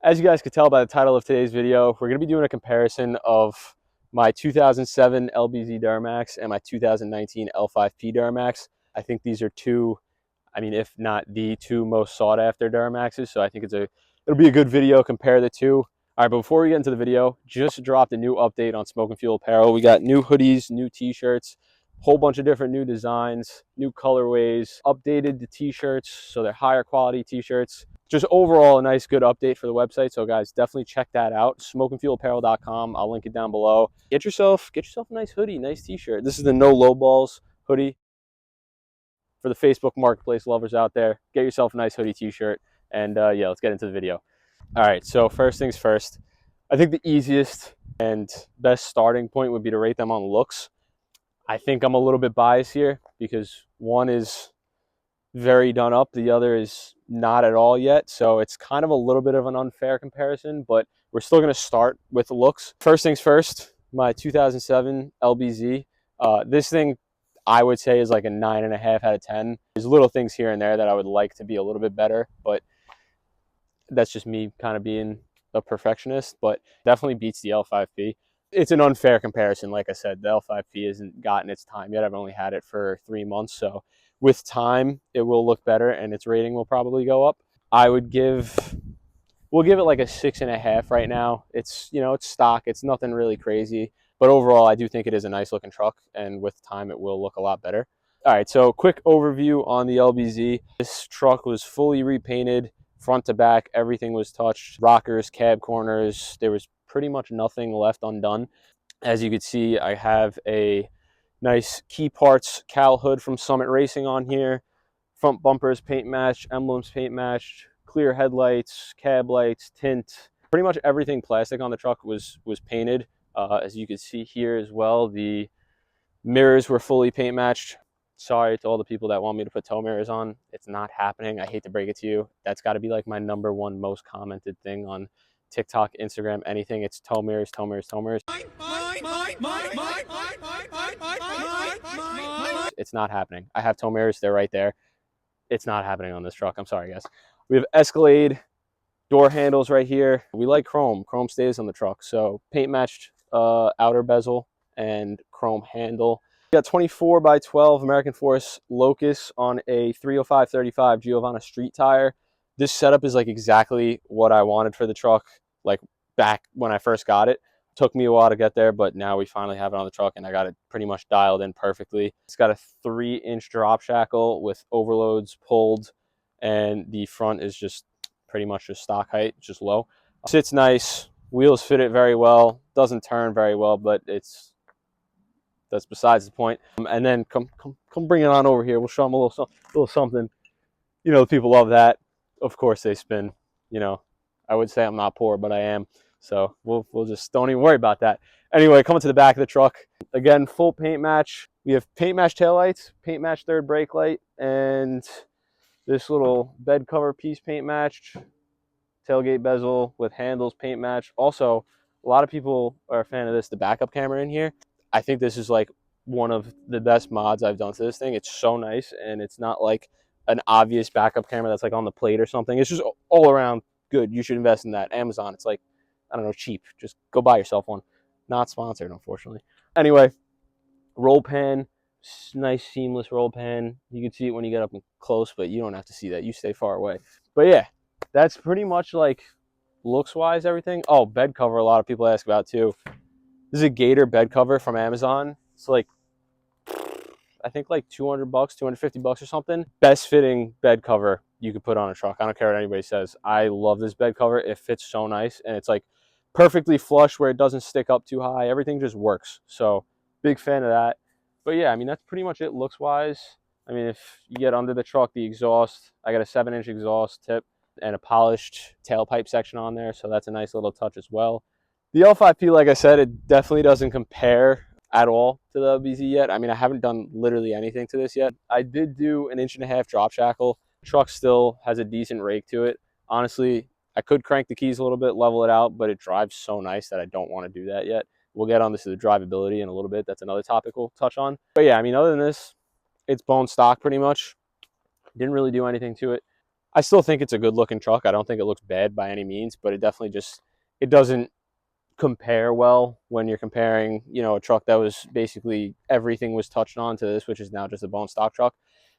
As you guys could tell by the title of today's video, we're going to be doing a comparison of my 2007 LBZ Duramax and my 2019 L5P Duramax. I think these are two, if not the two most sought after Duramaxes, so I think it'll be a good video, compare the two. All right, but before we get into the video, just dropped a new update on Smoke and Fuel apparel. We got new hoodies, new t-shirts, whole bunch of different new designs, new colorways, updated the t-shirts, so they're higher quality t-shirts. Just overall a nice good update for the website. So guys, definitely check that out. smokeandfuelapparel.com. I'll link it down below. Get yourself a nice hoodie, nice t-shirt. This is the No Low Balls hoodie for the Facebook Marketplace lovers out there. Get yourself a nice hoodie, t-shirt, and yeah, let's get into the video. All right, so first things first. I think the easiest and best starting point would be to rate them on looks. I think I'm a little bit biased here because one is very done up, the other is not at all yet, so it's kind of a little bit of an unfair comparison, but we're still going to start with looks. First things first, my 2007 LBZ. This thing I would say is like a 9.5 out of 10. There's little things here and there that I would like to be a little bit better, but that's just me kind of being a perfectionist, but definitely beats the L5P. It's an unfair comparison. Like I said, the L5P hasn't gotten its time yet. I've only had it for 3 months, so with time it will look better and its rating will probably go up. We'll give it like a 6.5 right now. It's, it's stock, it's nothing really crazy, but overall I do think it is a nice looking truck, and with time it will look a lot better. All right, so quick overview on the LBZ. This truck was fully repainted front to back. Everything was touched, rockers, cab corners. There was pretty much nothing left undone. As you can see, I have a nice key parts cowl hood from Summit Racing on here. Front bumpers paint matched, emblems paint matched, clear headlights, cab lights, tint. Pretty much everything plastic on the truck was painted. As you can see here as well, the mirrors were fully paint matched. Sorry to all the people that want me to put tow mirrors on. It's not happening. I hate to break it to you. That's got to be like my #1 most commented thing on TikTok, Instagram, anything. It's tow mirrors, tow mirrors, tow mirrors. It's not happening. I have tow mirrors. They're right there. It's not happening on this truck. I'm sorry, guys. We have Escalade door handles right here. We like chrome. Chrome stays on the truck. So paint matched outer bezel and chrome handle. We got 24 by 12 American Force Locus on a 305/35 Giovanna street tire. This setup is like exactly what I wanted for the truck, like back when I first got it. Took me a while to get there, but now we finally have it on the truck and I got it pretty much dialed in perfectly. It's got a 3-inch drop shackle with overloads pulled, and the front is just pretty much just stock height, just low. Sits nice, wheels fit it very well, doesn't turn very well, but that's besides the point. And then come bring it on over here. We'll show them a little something. People love that. Of course they spin. I would say I'm not poor, but I am. So we'll just don't even worry about that. Anyway, coming to the back of the truck. Again, full paint match. We have paint match taillights, paint match third brake light, and this little bed cover piece paint matched. Tailgate bezel with handles paint matched. Also, a lot of people are a fan of this, the backup camera in here. I think this is like one of the best mods I've done to this thing. It's so nice, and it's not like an obvious backup camera that's like on the plate or something. It's just all around good. You should invest in that. Amazon, it's like, I don't know, cheap. Just go buy yourself one. Not sponsored, unfortunately. Anyway, roll pan, nice seamless roll pan. You can see it when you get up close, but you don't have to see that. You stay far away. But yeah, that's pretty much like looks-wise everything. Oh, bed cover, a lot of people ask about too. This is a Gator bed cover from Amazon. It's like, I think like $200, $250 or something. Best fitting bed cover you could put on a truck. I don't care what anybody says. I love this bed cover. It fits so nice, and it's like perfectly flush where it doesn't stick up too high. Everything just works. So big fan of that. But yeah, that's pretty much it looks-wise. If you get under the truck, the exhaust, I got a 7-inch exhaust tip and a polished tailpipe section on there, so that's a nice little touch as well. The L5P, like I said, it definitely doesn't compare at all to the LBZ yet. I haven't done literally anything to this yet. I did do an 1.5-inch drop shackle. The truck still has a decent rake to it. Honestly, I could crank the keys a little bit, level it out, but it drives so nice that I don't want to do that yet. We'll get on this to the drivability in a little bit. That's another topic we'll touch on. But yeah, other than this, it's bone stock pretty much. Didn't really do anything to it. I still think it's a good looking truck. I don't think it looks bad by any means, but it definitely just, it doesn't compare well when you're comparing, you know, a truck that was basically everything was touched on to this, which is now just a bone stock truck.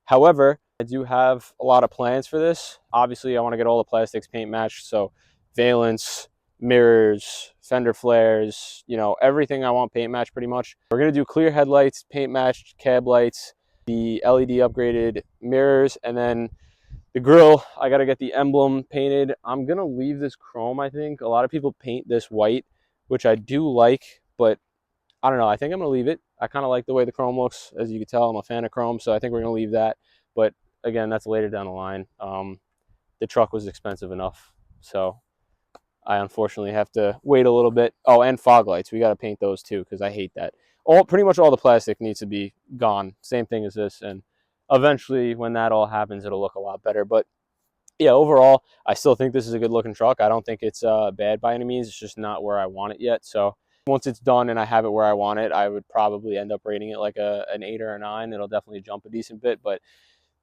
However, I do have a lot of plans for this. Obviously, I want to get all the plastics paint matched, so valence, mirrors, fender flares, you know, everything I want paint matched pretty much. We're going to do clear headlights, paint matched cab lights, the LED upgraded mirrors, and then the grill, I got to get the emblem painted. I'm going to leave this chrome, I think. A lot of people paint this white, which I do like, but I don't know. I think I'm going to leave it. I kind of like the way the chrome looks. As you can tell, I'm a fan of chrome, so I think we're going to leave that. But again, that's later down the line. The truck was expensive enough, so I unfortunately have to wait a little bit. Oh, and fog lights. We got to paint those too because I hate that. Pretty much all the plastic needs to be gone. Same thing as this, and eventually when that all happens, it'll look a lot better. But yeah, overall, I still think this is a good looking truck. I don't think it's bad by any means. It's just not where I want it yet. So once it's done and I have it where I want it, I would probably end up rating it like an 8 or a 9. It'll definitely jump a decent bit, but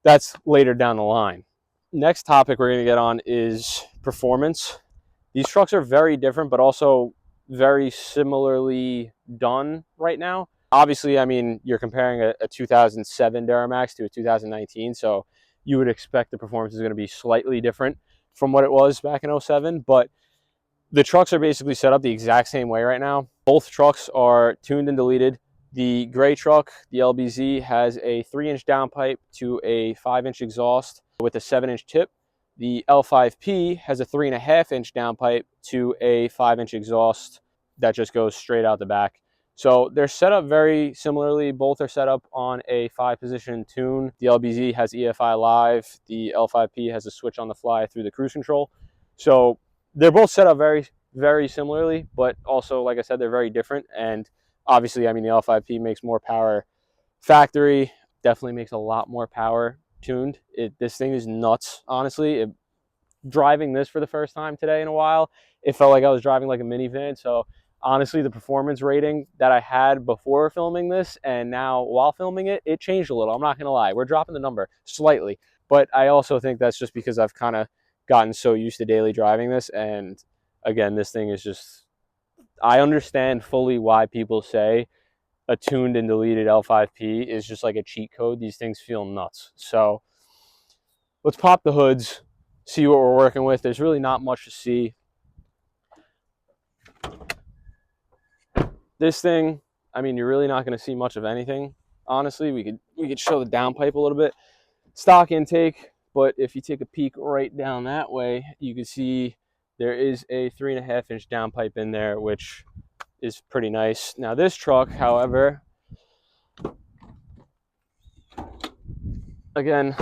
that's later down the line. Next topic we're going to get on is performance. These trucks are very different, but also very similarly done right now. Obviously, I mean, you're comparing a 2007 Duramax to a 2019, so you would expect the performance is going to be slightly different from what it was back in 07, but the trucks are basically set up the exact same way right now. Both trucks are tuned and deleted. The gray truck, the LBZ, has a 3-inch downpipe to a 5-inch exhaust with a 7-inch tip. The L5P has a 3.5-inch downpipe to a 5-inch exhaust that just goes straight out the back. So they're set up very similarly. Both are set up on a 5-position tune. The LBZ has EFI Live. The L5P has a switch on the fly through the cruise control. So they're both set up very, very similarly, but also, like I said, they're very different. And obviously, I mean, the L5P makes more power factory, definitely makes a lot more power tuned. This thing is nuts, honestly. Driving this for the first time today in a while, it felt like I was driving like a minivan. So honestly, the performance rating that I had before filming this and now while filming it, it changed a little. I'm not going to lie. We're dropping the number slightly, but I also think that's just because I've kind of gotten so used to daily driving this. And again, this thing is just, I understand fully why people say a tuned and deleted L5P is just like a cheat code. These things feel nuts. So let's pop the hoods, see what we're working with. There's really not much to see. This thing, I mean, you're really not going to see much of anything. Honestly, we could show the downpipe a little bit. Stock intake, but if you take a peek right down that way, you can see there is a 3.5-inch downpipe in there, which is pretty nice. Now this truck, however, again,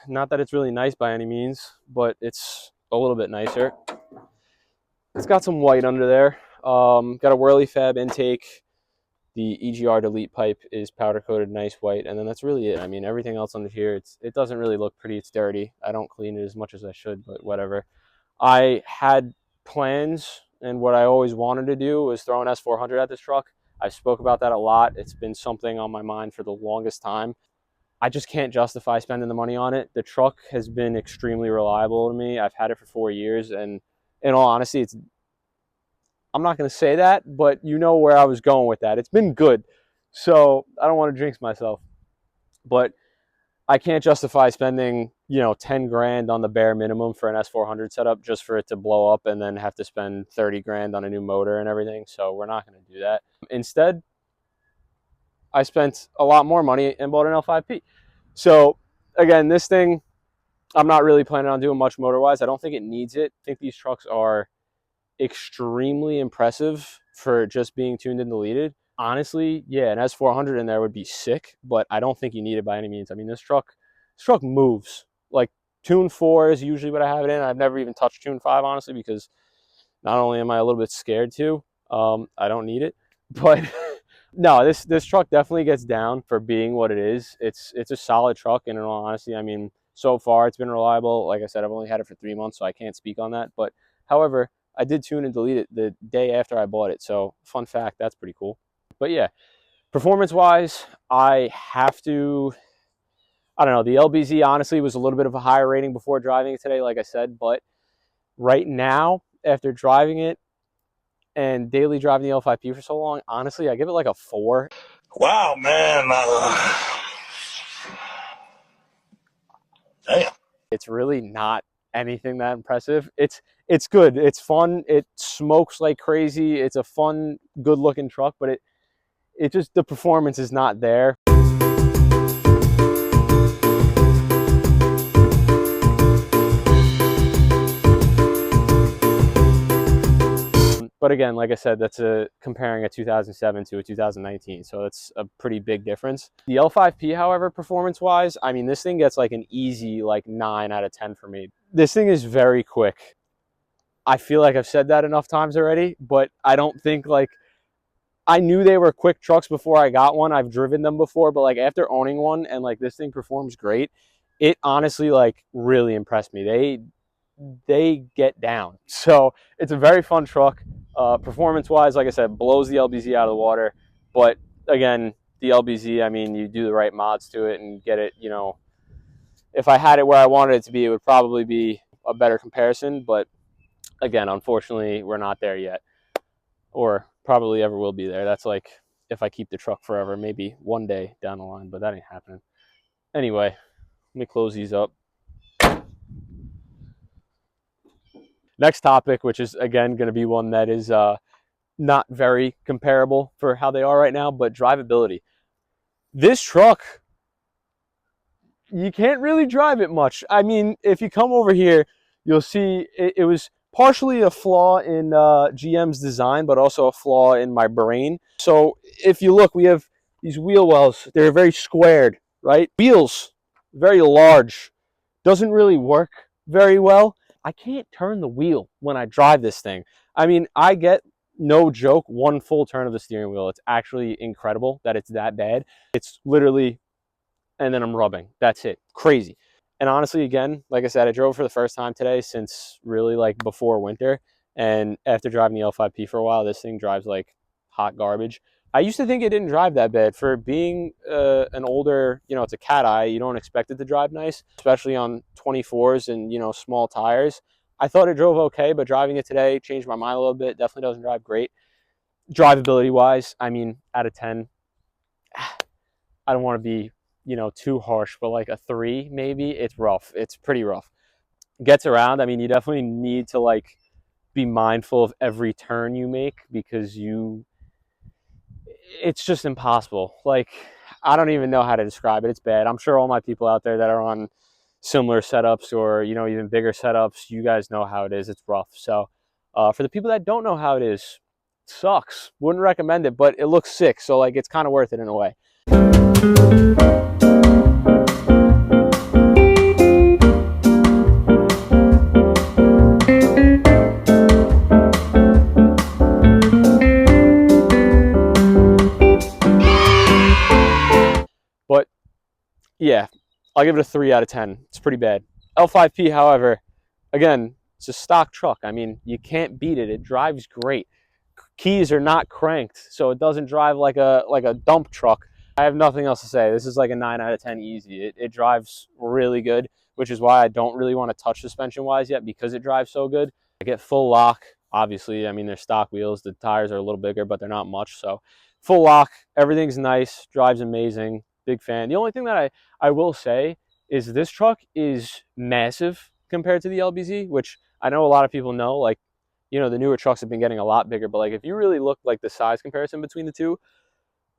not that it's really nice by any means, but it's a little bit nicer. It's got some white under there. Got a whirly fab intake. The EGR delete pipe is powder coated nice white, and then that's really it. I mean, everything else under here, it doesn't really look pretty. It's dirty. I don't clean it as much as I should, but whatever. I had plans, and what I always wanted to do was throw an S400 at this truck. I spoke about that a lot. It's been something on my mind for the longest time. I just can't justify spending the money on it. The truck has been extremely reliable to me. I've had it for 4 years, and in all honesty, I'm not going to say that, but you know where I was going with that. It's been good. So I don't want to jinx myself, but I can't justify spending, 10 grand on the bare minimum for an S400 setup just for it to blow up and then have to spend 30 grand on a new motor and everything. So we're not going to do that. Instead, I spent a lot more money and bought an L5P. So again, this thing, I'm not really planning on doing much motor-wise. I don't think it needs it. I think these trucks are extremely impressive for just being tuned and deleted. Honestly, yeah, an S400 in there would be sick, but I don't think you need it by any means. I mean, this truck moves. Like, Tune 4 is usually what I have it in. I've never even touched Tune 5, honestly, because not only am I a little bit scared to, I don't need it, but no, this truck definitely gets down for being what it is. It's a solid truck, and in all honesty, I mean, so far it's been reliable. Like I said, I've only had it for 3 months, so I can't speak on that. But however, I did tune and delete it the day after I bought it. So fun fact, that's pretty cool. But yeah, performance-wise, I have to I don't know. The LBZ honestly was a little bit of a higher rating before driving it today, like I said, but right now, after driving it and daily driving the L5P for so long, honestly, I give it like a 4. Wow, man. Damn. It's really not anything that impressive. It's good. It's fun. It smokes like crazy. It's a fun, good-looking truck, but it just, the performance is not there. But again, like I said, that's comparing a 2007 to a 2019, so that's a pretty big difference. The L5P, however, performance-wise, I mean, this thing gets like an easy like 9 out of 10 for me. This thing is very quick. I feel like I've said that enough times already, but I don't think like, I knew they were quick trucks before I got one. I've driven them before, but like after owning one and like this thing performs great, it honestly like really impressed me. They get down. So it's a very fun truck. Performance-wise, like I said, blows the LBZ out of the water. But again, the LBZ, I mean, you do the right mods to it and get it, you know, if I had it where I wanted it to be, it would probably be a better comparison. But again, unfortunately, we're not there yet, or probably ever will be there. That's like if I keep the truck forever, maybe one day down the line, but that ain't happening. Anyway, let me close these up. Next topic, which is again going to be one that is not very comparable for how they are right now, but drivability. This truck, you can't really drive it much. I mean, if you come over here, you'll see it was partially a flaw in GM's design, but also a flaw in my brain. So if you look, we have these wheel wells. They're very squared, right? Wheels, very large. Doesn't really work very well. I can't turn the wheel when I drive this thing. I mean, I get, no joke, one full turn of the steering wheel. It's actually incredible that it's that bad. It's literally, and then I'm rubbing. That's it. Crazy. And honestly, again, like I said, I drove for the first time today since really like before winter. And after driving the L5P for a while, this thing drives like hot garbage. I used to think it didn't drive that bad. For being an older, you know, it's a cat eye, you don't expect it to drive nice, especially on 24s and, you know, small tires. I thought it drove okay, but driving it today changed my mind a little bit. Definitely doesn't drive great. Drivability wise, I mean, out of 10, I don't want to be, you know, too harsh, but like a 3 maybe. It's rough. It's pretty rough. Gets around. I mean, you definitely need to like be mindful of every turn you make, because it's just impossible. Like, I don't even know how to describe it. It's bad. I'm sure all my people out there that are on similar setups or, you know, even bigger setups, you guys know how it is. It's rough. So for the people that don't know how it is, it sucks. Wouldn't recommend it, but it looks sick. So like, it's kind of worth it in a way. But yeah, I'll give it a 3 out of 10. It's pretty bad. L5P, however, again, it's a stock truck. I mean, you can't beat it. It drives great. Keys are not cranked, so it doesn't drive like a dump truck. I have nothing else to say. This is like a 9 out of 10 easy. It drives really good, which is why I don't really want to touch suspension-wise yet, because it drives so good. I get full lock, obviously. I mean, they're stock wheels. The tires are a little bigger, but they're not much. So full lock, everything's nice, drives amazing. Big fan. The only thing that I will say is this truck is massive compared to the LBZ, which I know a lot of people know. Like, you know, the newer trucks have been getting a lot bigger, but like if you really look like the size comparison between the two,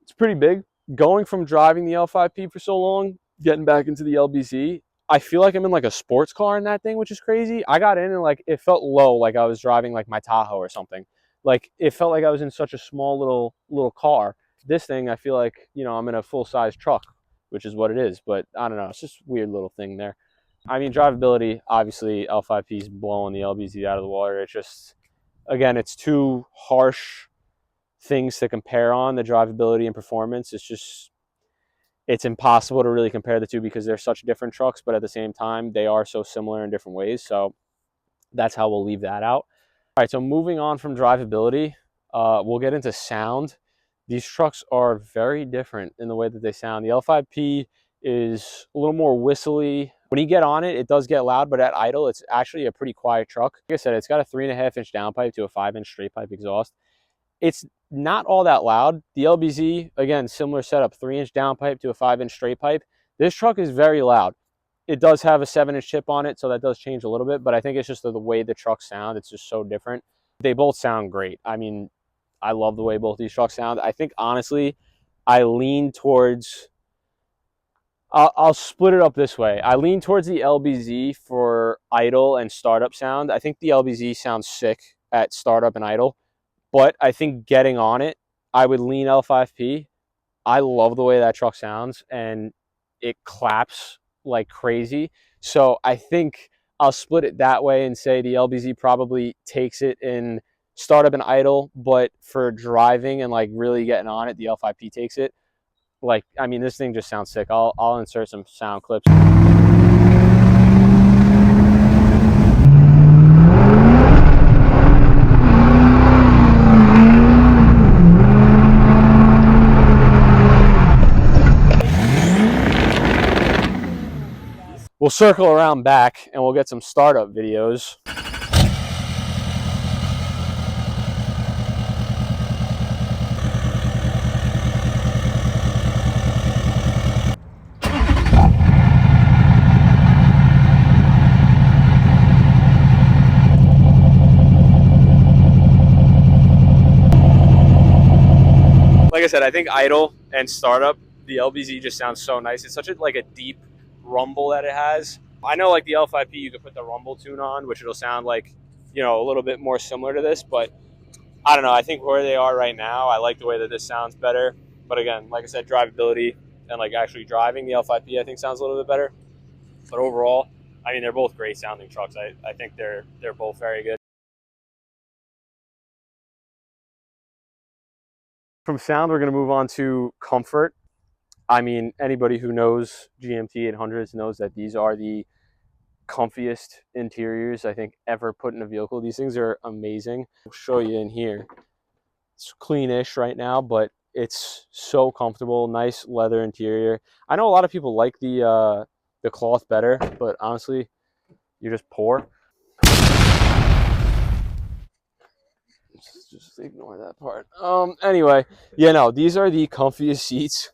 it's pretty big. Going from driving the L5P for so long, getting back into the LBZ, I feel like I'm in like a sports car in that thing, which is crazy. I got in and like it felt low, like I was driving like my Tahoe or something. Like it felt like I was in such a small little car. This thing, I feel like, you know, I'm in a full-size truck, which is what it is. But I don't know, it's just a weird little thing there. I mean, drivability, obviously L5P is blowing the LBZ out of the water. It's just, again, it's too harsh things to compare on, the drivability and performance. It's just, it's impossible to really compare the two because they're such different trucks, but at the same time, they are so similar in different ways. So that's how we'll leave that out. All right, so moving on from drivability, we'll get into sound. These trucks are very different in the way that they sound. The L5P is a little more whistly. When you get on it, it does get loud, but at idle, it's actually a pretty quiet truck. Like I said, it's got a 3.5-inch downpipe to a 5-inch straight pipe exhaust. It's not all that loud. The LBZ, again, similar setup, 3-inch downpipe to a 5-inch straight pipe. This truck is very loud. It does have a 7-inch chip on it, so that does change a little bit, but I think it's just the way the trucks sound. It's just so different. They both sound great. I mean, I love the way both these trucks sound. I think, honestly, I lean towards... I'll split it up this way. I lean towards the LBZ for idle and startup sound. I think the LBZ sounds sick at startup and idle, but I think getting on it, I would lean L5P. I love the way that truck sounds, and it claps like crazy. So I think I'll split it that way and say the LBZ probably takes it in startup and idle, but for driving and like really getting on it, the L5P takes it. Like, I mean, this thing just sounds sick. I'll insert some sound clips. We'll circle around back and we'll get some startup videos. Like I said, I think idle and startup, the LBZ just sounds so nice. It's such a like a deep rumble that it has. I know like the L5P, you could put the rumble tune on, which it'll sound like, you know, a little bit more similar to this, but I don't know. I think where they are right now, I like the way that this sounds better. But again, like I said, drivability and like actually driving, the L5P I think sounds a little bit better. But overall, I mean, they're both great sounding trucks. I think they're both very good. From sound, we're going to move on to comfort. I mean, anybody who knows GMT 800s knows that these are the comfiest interiors I think ever put in a vehicle. These things are amazing. I'll show you in here. It's cleanish right now, but it's so comfortable. Nice leather interior. I know a lot of people like the cloth better, but honestly, you're just poor. Just ignore that part. Anyway, yeah, no, these are the comfiest seats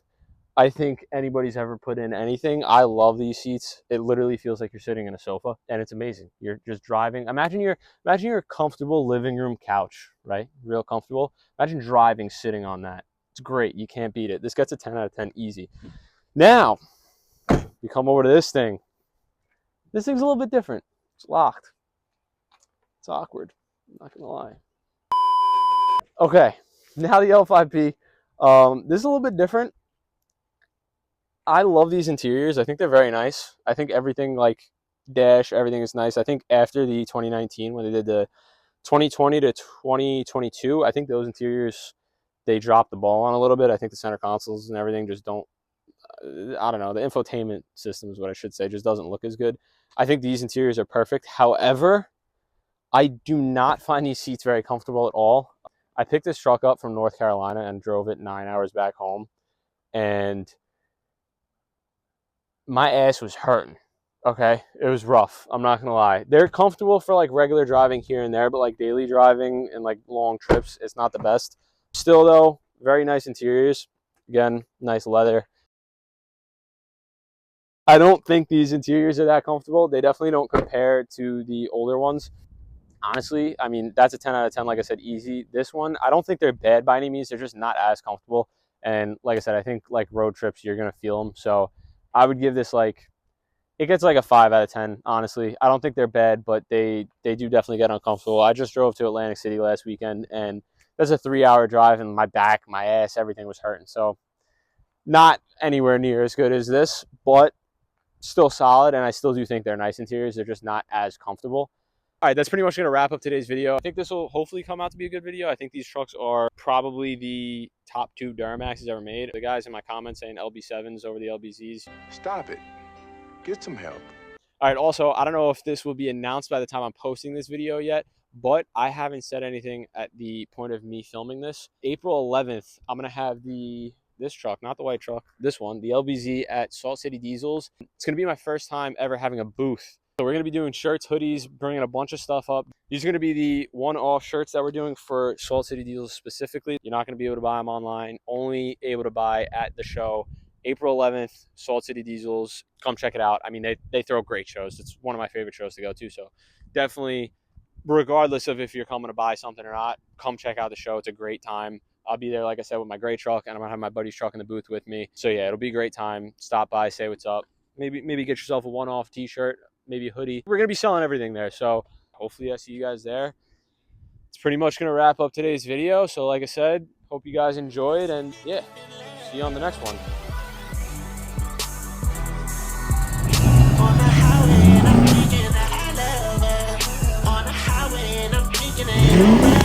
I think anybody's ever put in anything. I love these seats. It literally feels like you're sitting in a sofa, and it's amazing. You're just driving. Imagine your comfortable living room couch, right? Real comfortable. Imagine driving, sitting on that. It's great. You can't beat it. This gets a 10 out of 10 easy. Now, you come over to this thing. This thing's a little bit different. It's locked. It's awkward. I'm not gonna lie. Okay, now the L5P. This is a little bit different. I love these interiors. I think they're very nice. I think everything, like dash, everything is nice. I think after the 2019, when they did the 2020 to 2022, I think those interiors, they dropped the ball on a little bit. I think the center consoles and everything just don't, I don't know, the infotainment system is what I should say, just doesn't look as good. I think these interiors are perfect. However, I do not find these seats very comfortable at all. I picked this truck up from North Carolina and drove it 9 hours back home, and my ass was hurting. Okay, it was rough. I'm not gonna lie. They're comfortable for like regular driving here and there, but like daily driving and like long trips, it's not the best. Still though, very nice interiors. Again, nice leather. I don't think these interiors are that comfortable. They definitely don't compare to the older ones. Honestly, I mean, that's a 10 out of 10, like I said, easy. This one, I don't think they're bad by any means. They're just not as comfortable. And like I said, I think like road trips, you're going to feel them. So I would give this like, it gets like a 5 out of 10, honestly. I don't think they're bad, but they do definitely get uncomfortable. I just drove to Atlantic City last weekend, and that's a 3-hour drive, and my back, my ass, everything was hurting. So not anywhere near as good as this, but still solid, and I still do think they're nice interiors. They're just not as comfortable. All right, that's pretty much going to wrap up today's video. I think this will hopefully come out to be a good video. I think these trucks are probably the top 2 Duramaxes ever made. The guys in my comments saying LB7s over the LBZs. Stop it. Get some help. All right, also, I don't know if this will be announced by the time I'm posting this video yet, but I haven't said anything at the point of me filming this. April 11th, I'm going to have the this truck, not the white truck, this one, the LBZ at Salt City Diesels. It's going to be my first time ever having a booth. So we're going to be doing shirts, hoodies, bringing a bunch of stuff up. These are going to be the one-off shirts that we're doing for Salt City Diesels specifically. You're not going to be able to buy them online, only able to buy at the show. April 11th, Salt City Diesels. Come check it out. I mean, they throw great shows. It's one of my favorite shows to go to. So definitely, regardless of if you're coming to buy something or not, come check out the show. It's a great time. I'll be there, like I said, with my gray truck, and I'm gonna have my buddy's truck in the booth with me. So yeah, it'll be a great time. Stop by, say what's up. Maybe get yourself a one-off t-shirt, maybe a hoodie. We're gonna be selling everything there. So hopefully I see you guys there. It's pretty much gonna wrap up today's video. So like I said, hope you guys enjoyed, and yeah, see you on the next one. On the highway, and I'm thinking that I love her. On the highway, and I'm thinking that